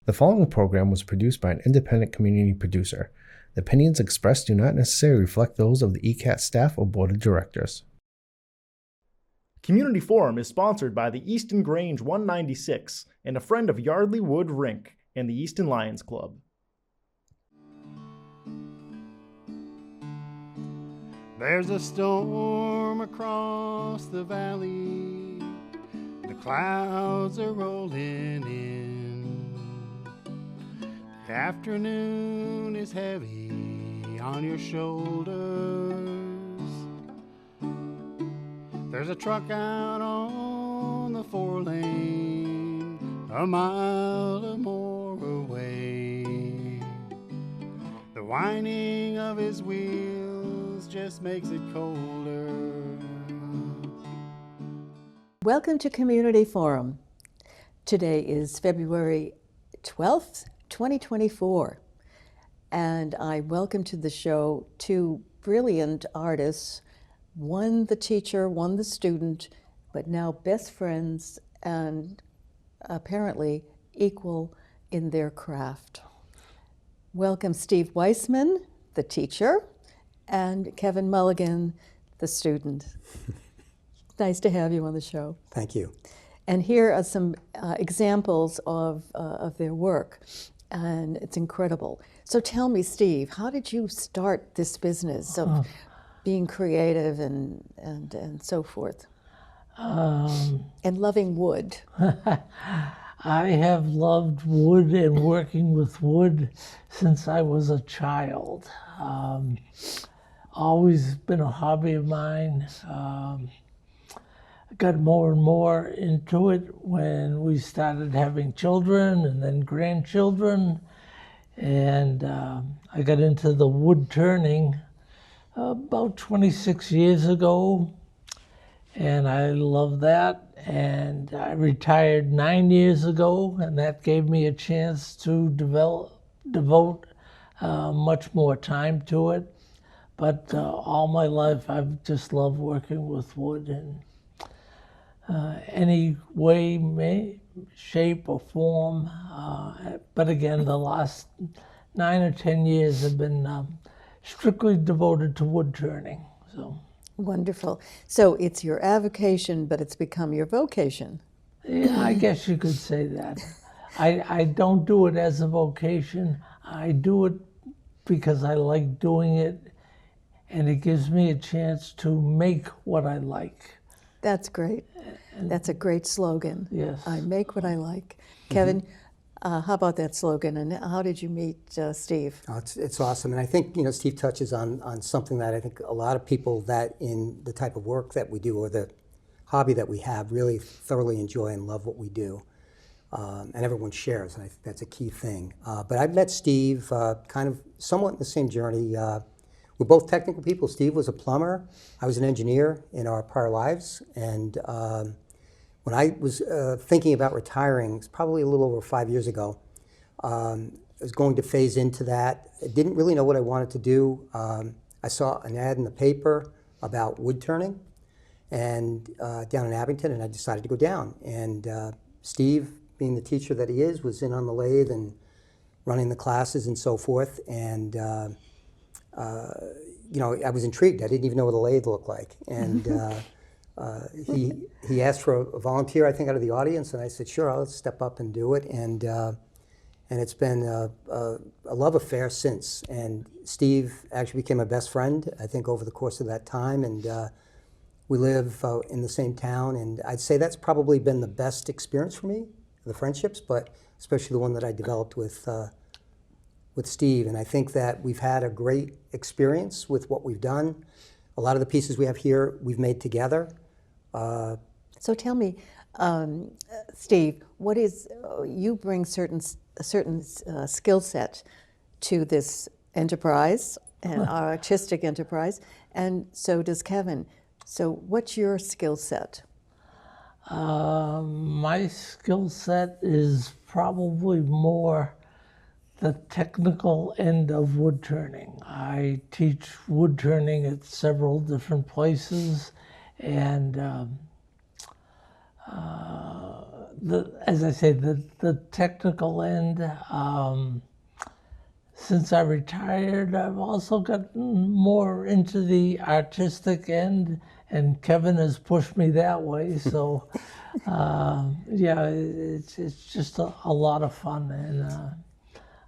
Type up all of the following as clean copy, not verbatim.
The following program was produced by an independent community producer. The opinions expressed do not necessarily reflect those of the ECAT staff or board of directors. Community Forum is sponsored by the Easton Grange 196 and a friend of Yardley Wood Rink and the Easton Lions Club. There's a storm across the valley. The clouds are rolling in. The afternoon is heavy on your shoulders. There's a truck out on the 4-lane, a mile or more away. The whining of his wheels just makes it colder. Welcome to Community Forum. Today is February 12th, 2024, and I welcome to the show two brilliant artists, one the teacher, one the student, but now best friends and apparently equal in their craft. Welcome Steve Weissman, the teacher, and Kevin Mulligan, the student. Nice to have you on the show. Thank you. And here are some examples of their work, and it's incredible. So tell me, Steve, how did you start this business of being creative and so forth? And loving wood. I have loved wood and working with wood since I was a child. Always been a hobby of mine. Got more and more into it when we started having children and then grandchildren. And I got into the wood turning about 26 years ago. And I love that. And I retired 9 years ago, and that gave me a chance to devote much more time to it. But all my life, I've just loved working with wood in any way, shape, or form. But again, the last 9 or 10 years have been strictly devoted to wood turning. So. Wonderful. So it's your avocation, but it's become your vocation. Yeah, I guess you could say that. I don't do it as a vocation. I do it because I like doing it, and it gives me a chance to make what I like. That's great. That's a great slogan. Yes. I make what I like. Kevin, how about that slogan, and how did you meet Steve? Oh, it's awesome, and I think Steve touches on something that I think a lot of people that in the type of work that we do or the hobby that we have really thoroughly enjoy and love what we do, and everyone shares, and I think that's a key thing. But I've met Steve kind of somewhat in the same journey. We're both technical people. Steve was a plumber. I was an engineer in our prior lives, and when I was thinking about retiring, it's probably a little over 5 years ago, I was going to phase into that. I didn't really know what I wanted to do. I saw an ad in the paper about wood turning and down in Abington, and I decided to go down. And Steve, being the teacher that he is, was in on the lathe and running the classes and so forth. And I was intrigued. I didn't even know what a lathe looked like. And he asked for a volunteer, I think, out of the audience, and I said, sure, I'll step up and do it. And it's been a love affair since. And Steve actually became my best friend, I think, over the course of that time. And we live in the same town, and I'd say that's probably been the best experience for me, the friendships, but especially the one that I developed with Steve. And I think that we've had a great experience with what we've done. A lot of the pieces we have here, we've made together. So tell me, Steve, what is you bring a certain skill set to this enterprise, and our artistic enterprise, and so does Kevin. So what's your skill set? My skill set is probably more the technical end of wood turning. I teach wood turning at several different places, and as I say, the technical end. Since I retired, I've also gotten more into the artistic end, and Kevin has pushed me that way. So, yeah, it's just a lot of fun, and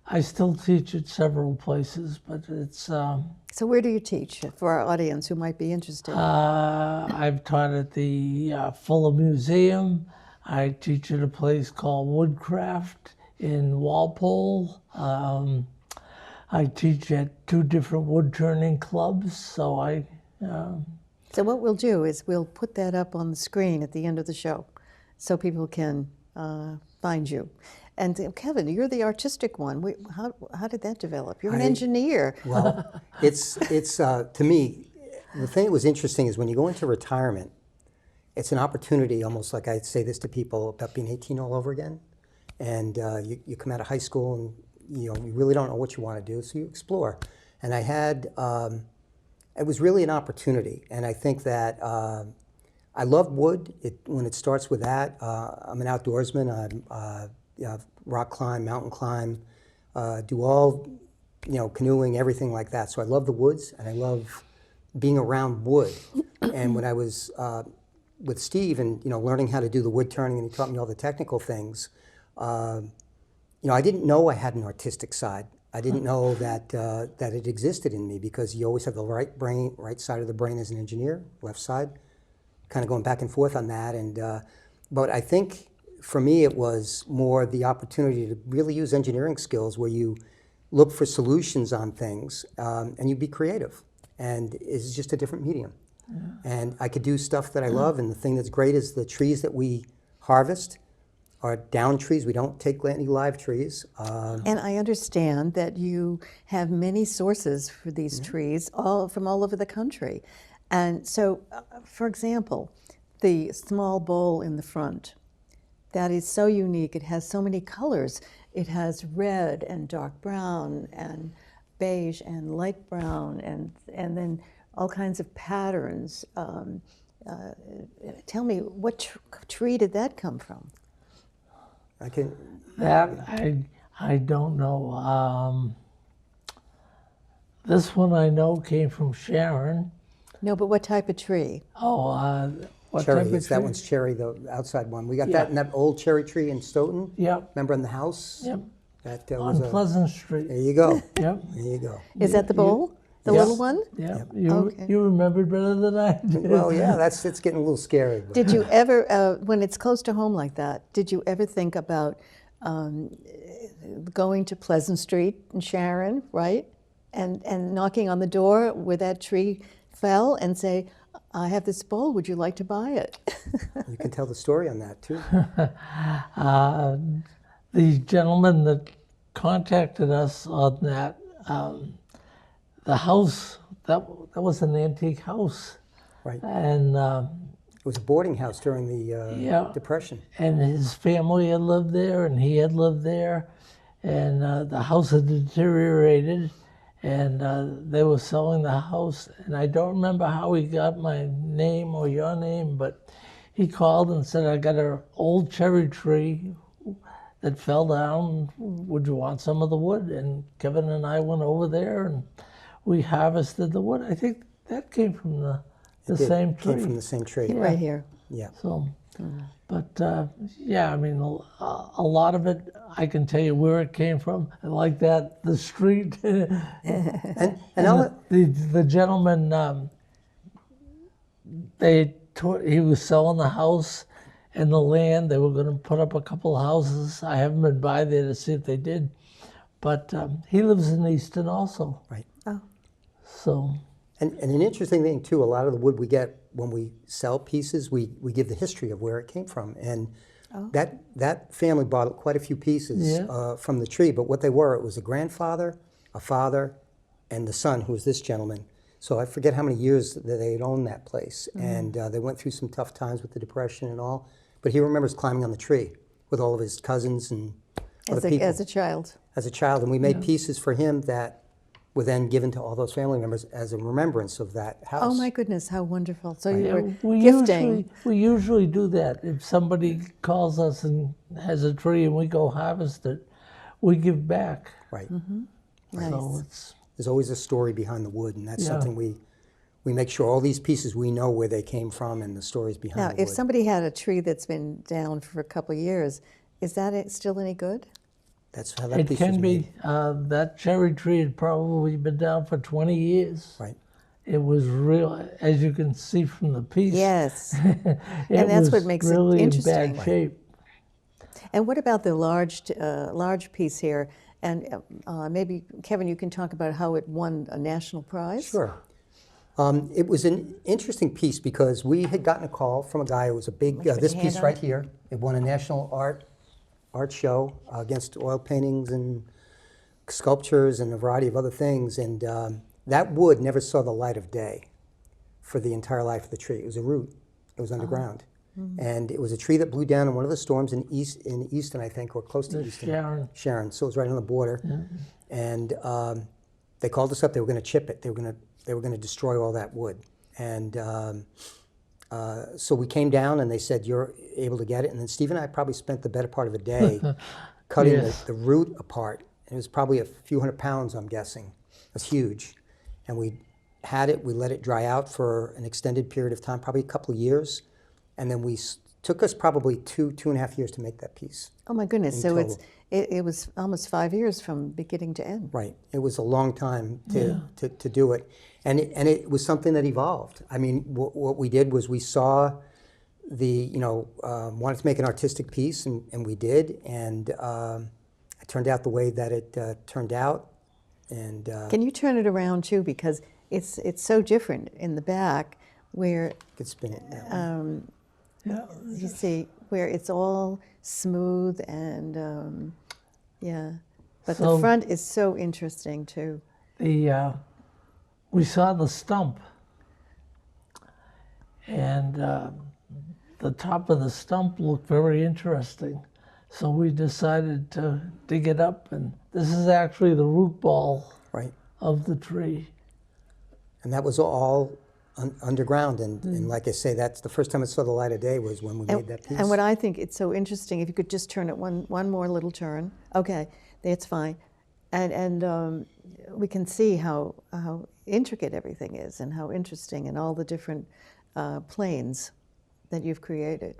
I still teach at several places, but it's. So where do you teach for our audience who might be interested? I've taught at the Fuller Museum. I teach at a place called Woodcraft in Walpole. I teach at 2 different wood turning clubs, so I. So what we'll do is we'll put that up on the screen at the end of the show, so people can find you. And Kevin, you're the artistic one. How did that develop? You're an engineer. Well, it's to me, the thing that was interesting is when you go into retirement, it's an opportunity, almost like I say this to people about being 18 all over again. And you come out of high school and you really don't know what you want to do, so you explore. And I had, it was really an opportunity. And I think that I love wood. When it starts with that, I'm an outdoorsman. I rock climb, mountain climb, do all, canoeing, everything like that. So I love the woods, and I love being around wood. And when I was with Steve and learning how to do the wood turning, and he taught me all the technical things, I didn't know I had an artistic side. I didn't know that it existed in me, because you always have the right side of the brain as an engineer, left side, kind of going back and forth on that. And but I think for me it was more the opportunity to really use engineering skills, where you look for solutions on things and you be creative. And it's just a different medium. Yeah. And I could do stuff that I love. And the thing that's great is the trees that we harvest are down trees. We don't take any live trees. And I understand that you have many sources for these trees, from all over the country. And so, for example, the small bowl in the front, that is so unique. It has so many colors. It has red and dark brown and beige and light brown and then all kinds of patterns. Tell me, what tree did that come from? I don't know. This one I know came from Sharon. No, but what type of tree? What cherry. type of That tree? one's cherry, the outside one. We got that in that old cherry tree in Stoughton. Yep. Remember in the house? Yep. That On Pleasant Street. There you go. Yep. There you go. Is that the bowl? The little one? Yeah. Okay. You remembered better than I did. Well, yeah, it's getting a little scary. But. Did you ever, when it's close to home like that, did you ever think about going to Pleasant Street in Sharon, right? And knocking on the door where that tree fell and say, I have this bowl, would you like to buy it? You can tell the story on that, too. The gentleman that contacted us on that, the house, that was an antique house. Right. And it was a boarding house during the Depression. And his family had lived there, and he had lived there. And the house had deteriorated, and they were selling the house. And I don't remember how he got my name or your name, but he called and said, I got an old cherry tree that fell down. Would you want some of the wood? And Kevin and I went over there, and we harvested the wood. I think that came from the same tree. Came from the same tree. Yeah. Right here. Yeah. So, but yeah, I mean, a lot of it, I can tell you where it came from. I like that, the street. and the gentleman, he was selling the house and the land. They were going to put up a couple of houses. I haven't been by there to see if they did. But he lives in Easton also. Right. Oh. So. And an interesting thing, too, a lot of the wood we get when we sell pieces, we give the history of where it came from. And that family bought quite a few pieces from the tree. But what they were, it was a grandfather, a father, and the son, who was this gentleman. So I forget how many years that they had owned that place. And they went through some tough times with the Depression and all. But he remembers climbing on the tree with all of his cousins and other people. As a child. As a child. And we made pieces for him that were then given to all those family members as a remembrance of that house. Oh my goodness, how wonderful. So you Yeah, were gifting. we usually do that. If somebody calls us and has a tree and we go harvest it, we give back. Right. Nice. So it's, There's always a story behind the wood, and that's Yeah. something we make sure all these pieces, we know where they came from and the stories behind Now, the if wood. somebody had a tree that's been down for a couple of years, is that still any good? That's how that it piece was can made. be. That cherry tree had probably been down for 20 years. Right. It was real, as you can see from the piece. Yes. it And that's what was makes it really interesting. in bad shape. And what about the large piece here? And maybe, Kevin, you can talk about how it won a national prize? Sure. It was an interesting piece because we had gotten a call from a guy who was a big, Put your this hand piece on right it. here, it won a national art show against oil paintings and sculptures and a variety of other things. And that wood never saw the light of day for the entire life of the tree. It was a root. It was underground. And it was a tree that blew down in one of the storms in Easton, I think, or close to Easton. Sharon. So it was right on the border. And they called us up. They were going to chip it. They were going to destroy all that wood. And so we came down, and they said, "You're able to get it." And then Steve and I probably spent the better part of a day cutting Yes. the root apart. It was probably a few hundred pounds, I'm guessing. It was huge. And we had it. We let it dry out for an extended period of time, probably a couple of years. And then took us probably 2.5 years to make that piece. Oh my goodness! In So total. it was almost 5 years from beginning to end. Right. It was a long time to do it. And it was something that evolved. I mean, what we did was we saw wanted to make an artistic piece, and we did. And it turned out the way that it turned out. And Can you turn it around too, because it's so different in the back, where you could spin it that way. Yeah. you see where it's all smooth and but the So- front is so interesting too. We saw the stump, and the top of the stump looked very interesting. So we decided to dig it up, and this is actually the root ball Right. of the tree. And that was all underground. And like I say, that's the first time it saw the light of day was when we made that piece. And what I think it's so interesting, if you could just turn it one more little turn. Okay, that's fine. And we can see how intricate everything is and how interesting and all the different planes that you've created.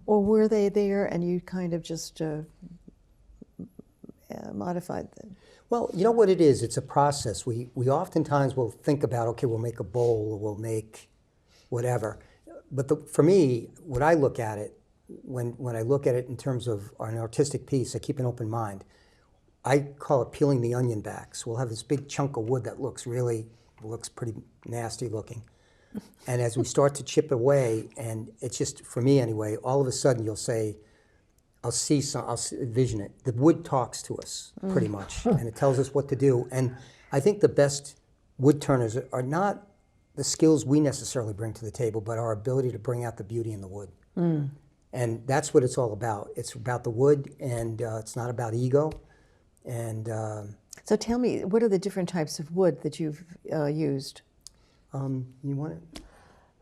Or were they there and you kind of just modified them? Well, you know what it is? It's a process. We oftentimes will think about, okay, we'll make a bowl or we'll make whatever. But for me, what I look at it, when I look at it in terms of an artistic piece, I keep an open mind. I call it peeling the onion back. So we'll have this big chunk of wood that looks pretty nasty looking. And as we start to chip away, and it's just, for me anyway, all of a sudden you'll say, I'll envision it. The wood talks to us pretty much, and it tells us what to do. And I think the best wood turners are not the skills we necessarily bring to the table, but our ability to bring out the beauty in the wood. And that's what it's all about. It's about the wood, and it's not about ego. And So tell me, what are the different types of wood that you've used? you want it?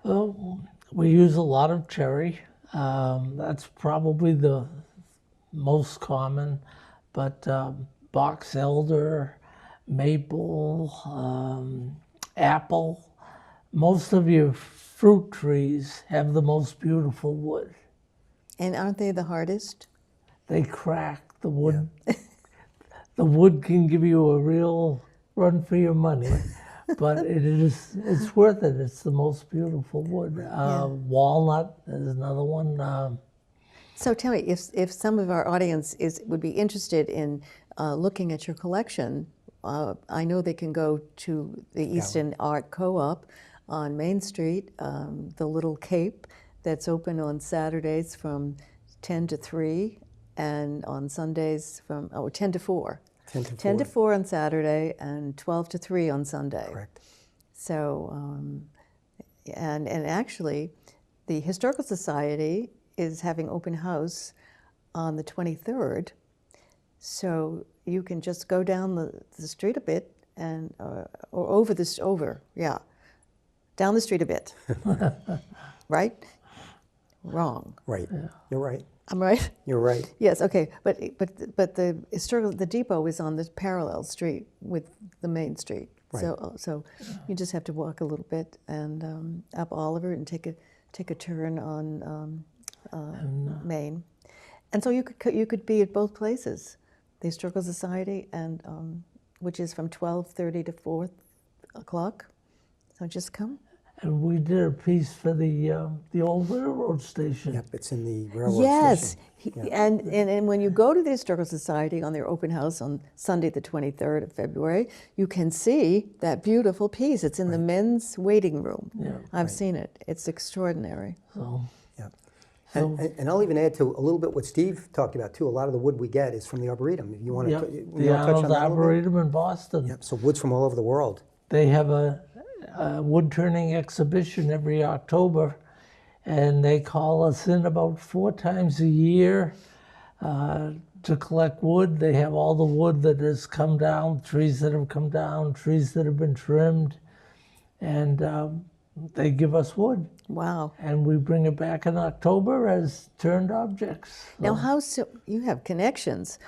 Well, we use a lot of cherry. That's probably the most common, but box elder, maple, apple. Most of your fruit trees have the most beautiful wood. And aren't they the hardest? They crack the wood. The wood can give you a real run for your money, but it's worth it. It's the most beautiful wood. Walnut is another one. So tell me, if some of our audience would be interested in looking at your collection, I know they can go to the Easton Art Co-op on Main Street, the Little Cape, that's open on Saturdays from 10 to 3, and on Sundays from 10 to 4. 10 to 4 on Saturday and 12 to 3 on Sunday. Correct. So, and actually, the Historical Society is having open house on the 23rd. So you can just go down the street a bit and or over this yeah, down the street a bit, right? Wrong. Right. You're right. I'm right. You're right. Yes. Okay. But the depot is on the parallel street with the main street. Right. So you just have to walk a little bit and up Oliver and take a turn on Main, and so you could be at both places, the Historical Society and which is from 12:30 to 4 o'clock. So just come. And we did a piece for the old railroad station. Yep, it's in the railroad Yes, station. and when you go to the Historical Society on their open house on Sunday the 23rd of February, you can see that beautiful piece. It's in the men's waiting room. Yeah. I've seen it. It's extraordinary. So, Yep. And I'll even add to a little bit what Steve talked about too. A lot of the wood we get is from the Arboretum. If you want to, yep, you the want to touch on Arnold that a little bit? Arboretum in Boston. Yep. So wood's from all over the world. They have a wood turning exhibition every October, and they call us in about 4 times a year to collect wood. They have all the wood that has come down, trees that have come down, trees that have been trimmed, and they give us wood. Wow. And we bring it back in October as turned objects. Now, how soon, you have connections,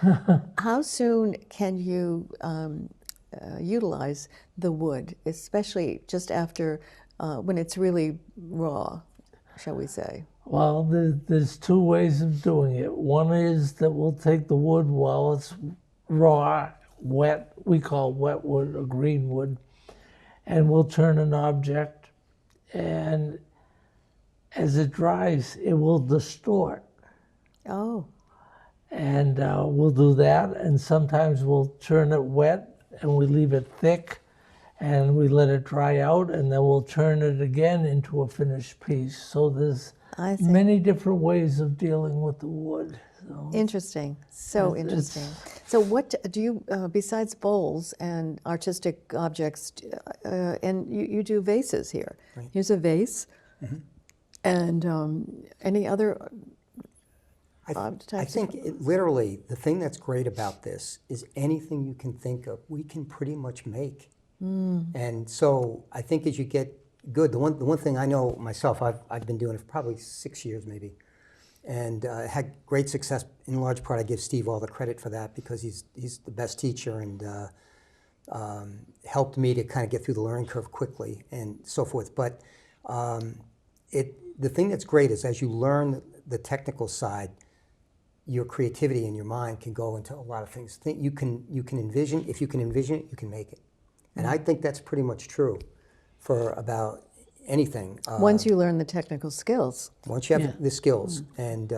how soon can you utilize the wood, especially just after, when it's really raw, shall we say? Well, there's 2 ways of doing it. One is that we'll take the wood while it's raw, wet, we call wet wood or green wood, and we'll turn an object, and as it dries, it will distort. Oh, And we'll do that, and sometimes we'll turn it wet, and we leave it thick, and we let it dry out, and then we'll turn it again into a finished piece. So there's I see. many different ways of dealing with the wood. So Interesting. So It's- interesting. So what do you, besides bowls and artistic objects, and you do vases here. Right. Here's a vase. And any other I types think literally the thing that's great about this is anything you can think of, we can pretty much make. And so I think as you get good, the one thing I know myself, I've been doing it for probably 6 years maybe, and had great success. In large part, I give Steve all the credit for that because he's the best teacher and helped me to kind of get through the learning curve quickly and so forth. But the thing that's great is as you learn the technical side, your creativity and your mind can go into a lot of things. You can envision. If you can envision it, you can make it. And I think that's pretty much true for about anything. once you learn the technical skills? Once you have the skills, and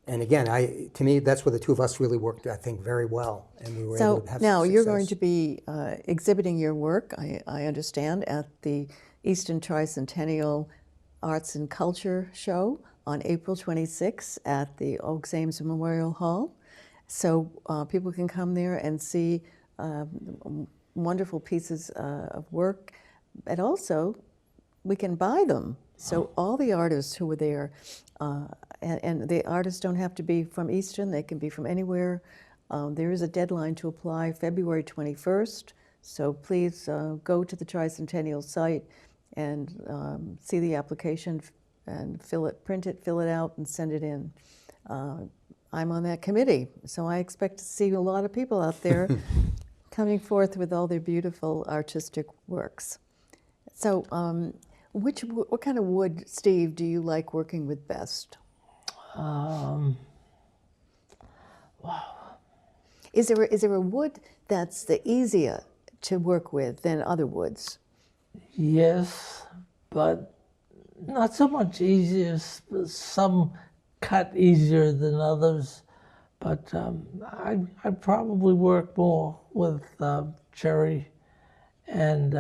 again, to me, that's where the two of us really worked, I think, very well, and we were able So to have now some you're going to success. be exhibiting your work, I understand, at the Easton Tricentennial Arts and Culture Show on April 26th at the Oaks Ames Memorial Hall. So people can come there and see wonderful pieces of work, but also we can buy them. So all the artists who were there, and the artists don't have to be from Easton, they can be from anywhere. There is a deadline to apply, February 21st, so please go to the Tricentennial site and see the application and print it, fill it out, and send it in. I'm on that committee, so I expect to see a lot of people out there coming forth with all their beautiful artistic works. So what kind of wood, Steve, do you like working with best? wow. Is there a wood that's the easier to work with than other woods? Yes, but not so much easier. Some cut easier than others, but I probably work more with cherry and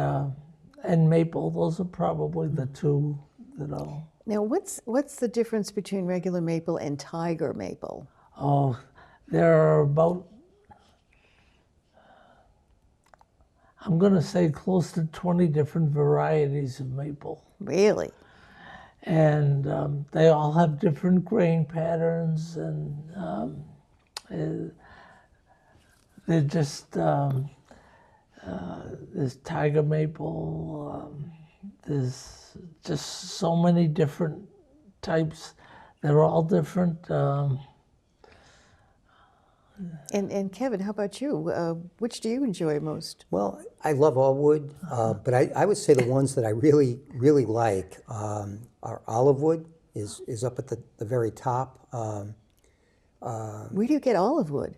maple. Those are probably the two that I'll. Now, what's the difference between regular maple and tiger maple? Oh, there are about, I'm going to say close to 20 different varieties of maple. Really? And they all have different grain patterns, and they're just there's tiger maple. There's just so many different types. They're all different. And Kevin, how about you? Which do you enjoy most? Well, I love all wood, but I would say the ones that I really, really like are olive wood is up at the very top. Where do you get olive wood?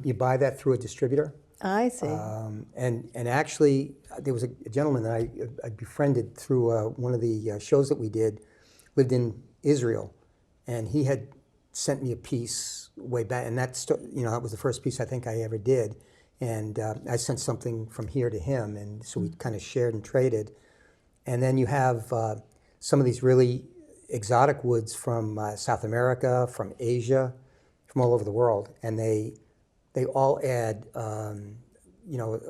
You buy that through a distributor. I see. And actually, there was a gentleman that I befriended through one of the shows that we did, lived in Israel, and he had sent me a piece way back, and that was the first piece I think I ever did, and I sent something from here to him, and so we kind of shared and traded. And then you have some of these really exotic woods from South America, from Asia, from all over the world, and they all add a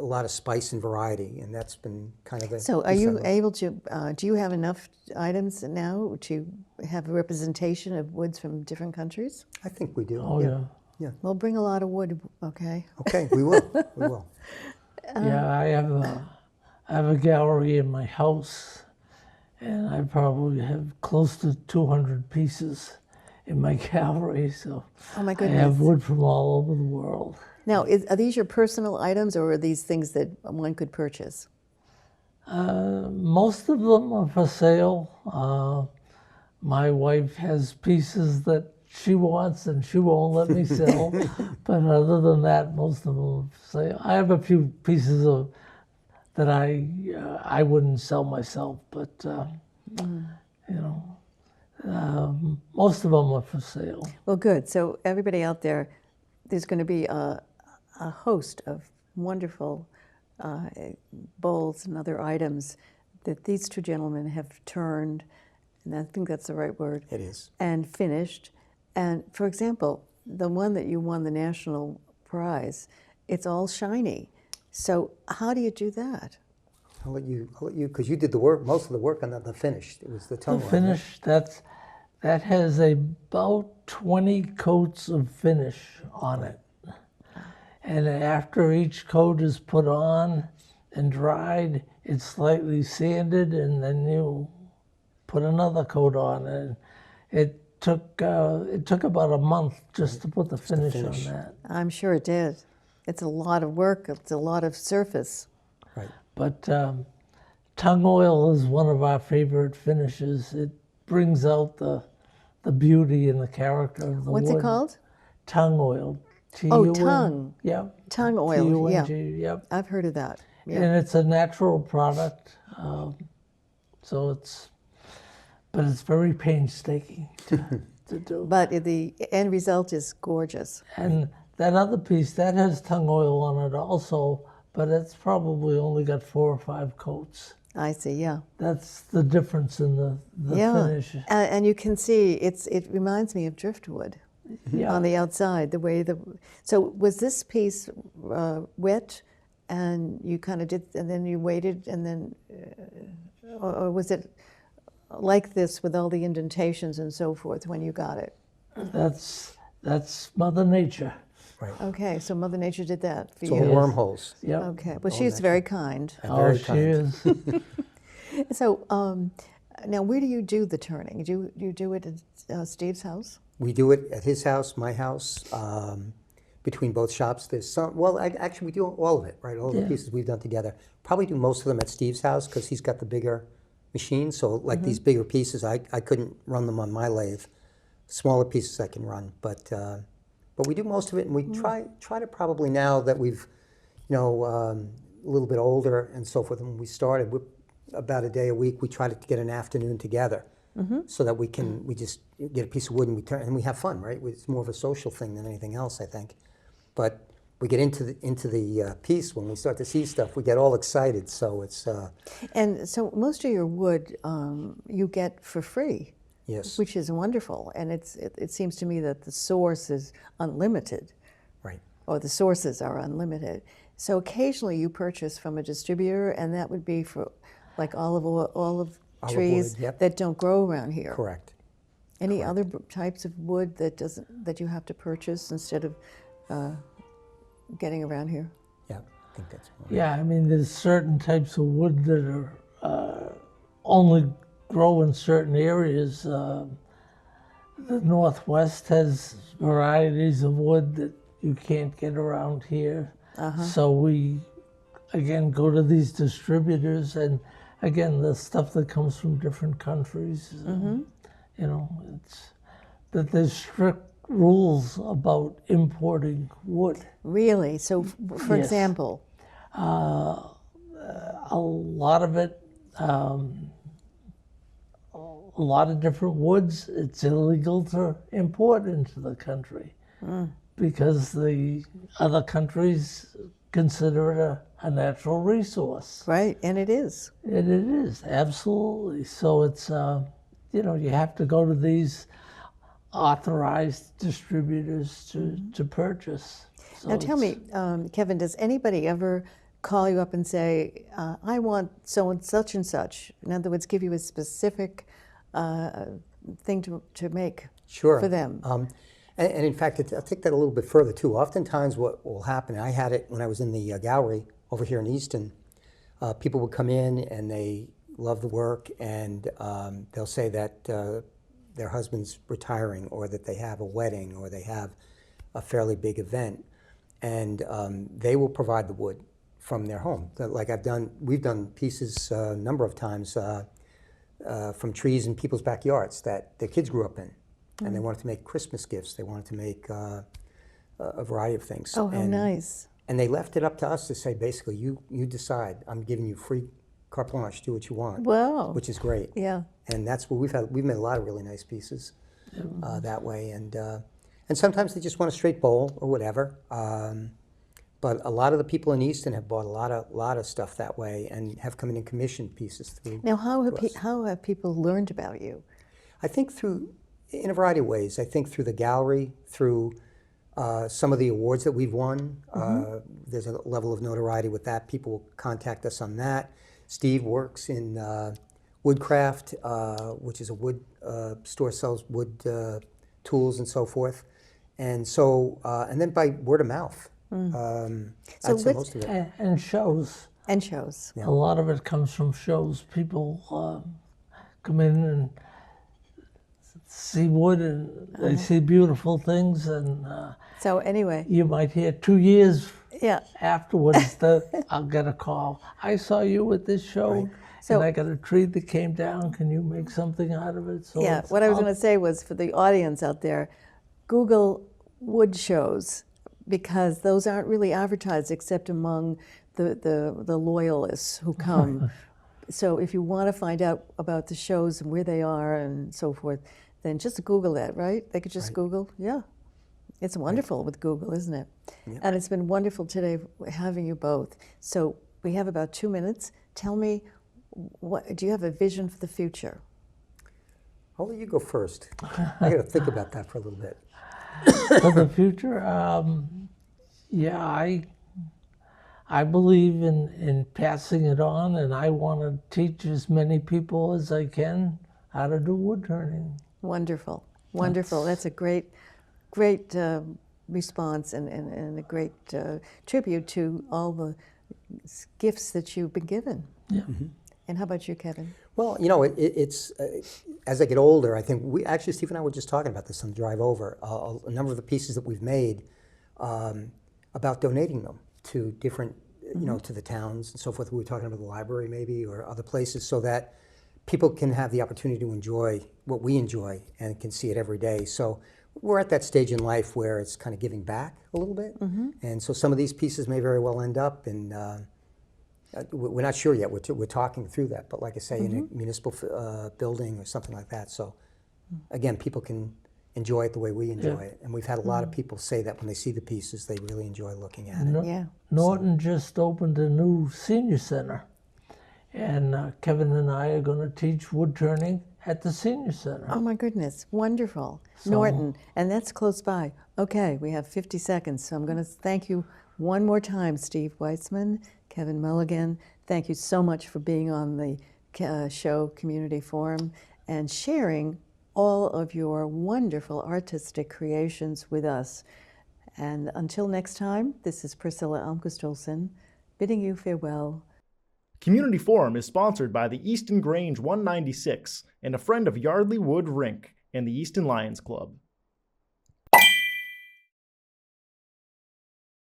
lot of spice and variety, and that's been kind of a... So are you able to, do you have enough items now to have a representation of woods from different countries? I think we do. Oh, yeah. Yeah. Well, bring a lot of wood, okay? Okay, we will. We will. Yeah, I have a gallery in my house, and I probably have close to 200 pieces in my gallery, so Oh my I goodness. have wood from all over the world. Now, are these your personal items, or are these things that one could purchase? Most of them are for sale. My wife has pieces that she wants and she won't let me sell. But other than that, most of them are for sale. I have a few pieces that I wouldn't sell myself, but most of them are for sale. Well, good. So everybody out there, there's going to be a host of wonderful bowls and other items that these two gentlemen have turned, and I think that's the right word. It is. And finished. And for example, the one that you won the national prize, it's all shiny. So how do you do that? I'll let you, because you did the work, most of the work on the finished. It was the tongue The line, finish, that has about 20 coats of finish on it. And after each coat is put on and dried, it's slightly sanded, and then you put another coat on. And it took about a month just to put the finish on that. I'm sure it did. It's a lot of work. It's a lot of surface. Right. But tongue oil is one of our favorite finishes. It brings out the beauty and the character of the wood. What's it called? Tongue oil. Oh, tongue. Yep. Tongue oil, yeah. Yep. I've heard of that. Yeah. And it's a natural product, so it's very painstaking to do. But the end result is gorgeous. And that other piece, that has tongue oil on it also, but it's probably only got 4 or 5 coats. I see, yeah. That's the difference in the finish. And you can see it reminds me of driftwood Yeah. on the outside. The way so was this piece wet, and you kind of did, and then you waited, and then, or was it like this with all the indentations and so forth when you got it? That's Mother Nature. Right. Okay, so Mother Nature did that for It's all you. wormholes. Yep. Okay, well, she's very kind. And Oh, very she kind. is. So now, where do you do the turning? Do you do it at Steve's house? We do it at his house, my house, between both shops. There's some, well, actually we do all of it, right? All the pieces we've done together. Probably do most of them at Steve's house because he's got the bigger machine. So like these bigger pieces, I couldn't run them on my lathe. Smaller pieces I can run, but we do most of it, and we try to probably, now that we've, a little bit older and so forth, and when we started, about a day a week, we try to get an afternoon together so that we just get a piece of wood and we turn, and we have fun, right? It's more of a social thing than anything else, I think. But we get into the piece, when we start to see stuff, we get all excited, so it's... And so most of your wood you get for free. Yes. Which is wonderful, and it seems to me that the source is unlimited. Right. Or the sources are unlimited. So occasionally you purchase from a distributor, and that would be for like olive trees wood, yep. that don't grow around here. Correct. Any other types of wood that you have to purchase instead of getting around here? Yeah. I think that's more. Yeah, I mean, there's certain types of wood that are only grow in certain areas. The Northwest has varieties of wood that you can't get around here. So we, again, go to these distributors, and again, the stuff that comes from different countries. You know, it's that there's strict rules about importing wood. Really? So, for Yes. example, A lot of it, a lot of different woods, it's illegal to import into the country because the other countries consider it a natural resource. right? And it is. And it is, absolutely. So it's, you know, you have to go to these authorized distributors to purchase. So Now, tell it's- me, Kevin, does anybody ever call you up and say, I want so and such? In other words, give you a specific thing to make Sure. for them? And in fact, I'll take that a little bit further too. Oftentimes what will happen, I had it when I was in the gallery over here in Easton, people would come in and they love the work, and they'll say that their husband's retiring, or that they have a wedding, or they have a fairly big event, and they will provide the wood from their home. Like we've done pieces a number of times from trees in people's backyards that their kids grew up in, and they wanted to make Christmas gifts. They wanted to make a variety of things. Oh, how and, nice. And they left it up to us to say, basically, you decide. I'm giving you free carte blanche. Do what you want. Wow. Which is great. Yeah. And that's what we've made a lot of really nice pieces that way. And sometimes they just want a straight bowl or whatever. But a lot of the people in Easton have bought a lot of stuff that way, and have come in and commissioned pieces through. Now, how to us. have people learned about you? I think in a variety of ways. I think through the gallery, through some of the awards that we've won. There's a level of notoriety with that. People will contact us on that. Steve works in Woodcraft, which is a wood store, sells wood tools and so forth. And so, and then by word of mouth. So I'd say most of it. and shows. And shows. A lot of it comes from shows. People come in and see wood, and they see beautiful things, and So anyway, you might hear 2 years yeah. afterwards that I'll get a call. I saw you at this show, So- and I got a tree that came down. Can you make something out of it? So Yeah, it's what I was all- going to say was for the audience out there, Google wood shows, because those aren't really advertised except among the loyalists who come. So if you want to find out about the shows and where they are and so forth, then just Google that, right? They could just Google, yeah. It's wonderful with Google, isn't it? Yeah. And it's been wonderful today having you both. So we have about 2 minutes. Tell me, do you have a vision for the future? I'll let you go first. I got to think about that for a little bit. for the future. Yeah, I believe in passing it on, and I want to teach as many people as I can how to do wood turning. Wonderful, wonderful. That's a great response and a great tribute to all the gifts that you've been given. Yeah. And how about you, Kevin? Well, you know, it's as I get older, I think Steve and I were just talking about this on the drive over. A number of the pieces that we've made about donating them to different, you know, to the towns and so forth. We were talking about the library maybe, or other places, so that people can have the opportunity to enjoy what we enjoy and can see it every day. So we're at that stage in life where it's kind of giving back a little bit. And so some of these pieces may very well end up in, we're not sure yet, we're talking through that, but like I say, in a municipal building or something like that. So again, people can enjoy it the way we enjoy it. And we've had a lot of people say that when they see the pieces, they really enjoy looking at it. Yeah. Norton just opened a new senior center, and Kevin and I are going to teach wood turning at the senior center. Oh my goodness, wonderful. Norton, and that's close by. Okay, we have 50 seconds, so I'm going to thank you one more time, Steve Weissman, Kevin Mulligan. Thank you so much for being on the show Community Forum and sharing all of your wonderful artistic creations with us. And until next time, this is Priscilla Almquist Olsen bidding you farewell. Community Forum is sponsored by the Easton Grange 196 and a friend of Yardley Wood Rink and the Easton Lions Club.